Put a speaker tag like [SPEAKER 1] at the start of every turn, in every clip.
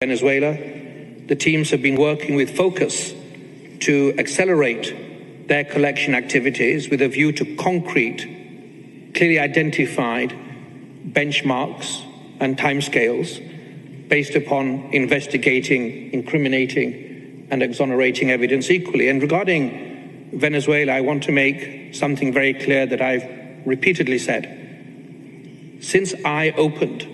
[SPEAKER 1] Venezuela, the teams have been working with focus to accelerate their collection activities with a view to concrete, clearly identified benchmarks and timescales based upon investigating, incriminating, and exonerating evidence equally. And regarding Venezuela, I want to make something very clear that I've repeatedly said. Since I opened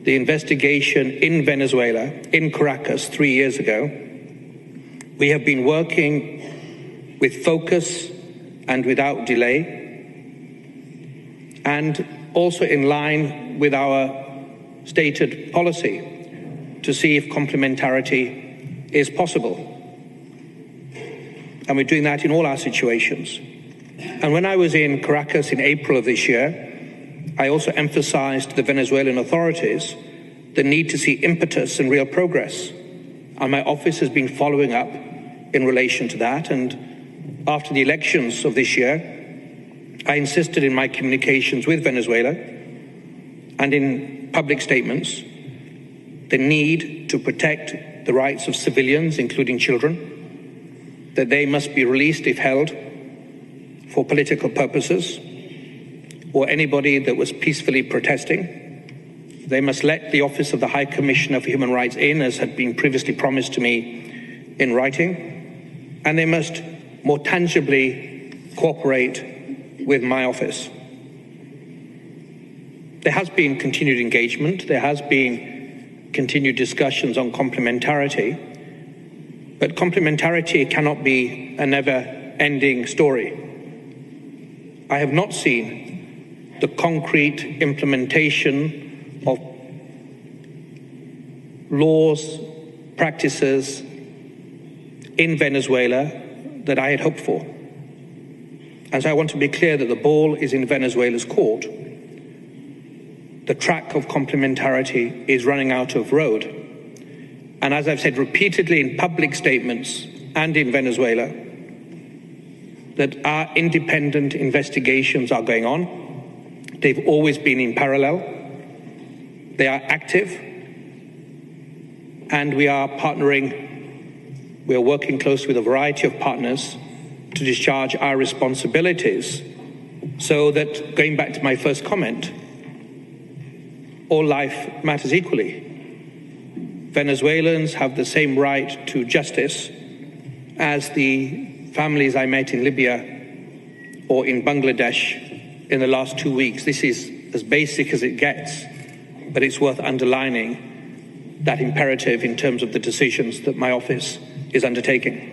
[SPEAKER 1] the investigation in Venezuela, in Caracas, 3 years ago, we have been working with focus and without delay, and also in line with our stated policy to see if complementarity is possible. And we're doing that in all our situations. And when I was in Caracas in April of this year, I also emphasized to the Venezuelan authorities the need to see impetus and real progress. And my office has been following up in relation to that. And after the elections of this year, I insisted in my communications with Venezuela and in public statements the need to protect the rights of civilians, including children, that they must be released if held for political purposes, or anybody that was peacefully protesting. They must let the Office of the High Commissioner for Human Rights in, as had been previously promised to me in writing, and they must more tangibly cooperate with my office. There has been continued engagement, there has been continued discussions on complementarity, but complementarity cannot be a never-ending story. I have not seen the concrete implementation of laws, practices in Venezuela that I had hoped for. And so I want to be clear that the ball is in Venezuela's court. The track of complementarity is running out of road. And as I've said repeatedly in public statements and in Venezuela, that our independent investigations are going on. They've always been in parallel. They are active. And we are partnering, we are working closely with a variety of partners to discharge our responsibilities so that, going back to my first comment, all life matters equally. Venezuelans have the same right to justice as the families I met in Libya or in Bangladesh in the last 2 weeks. This is as basic as it gets, but it's worth underlining that imperative in terms of the decisions that my office is undertaking.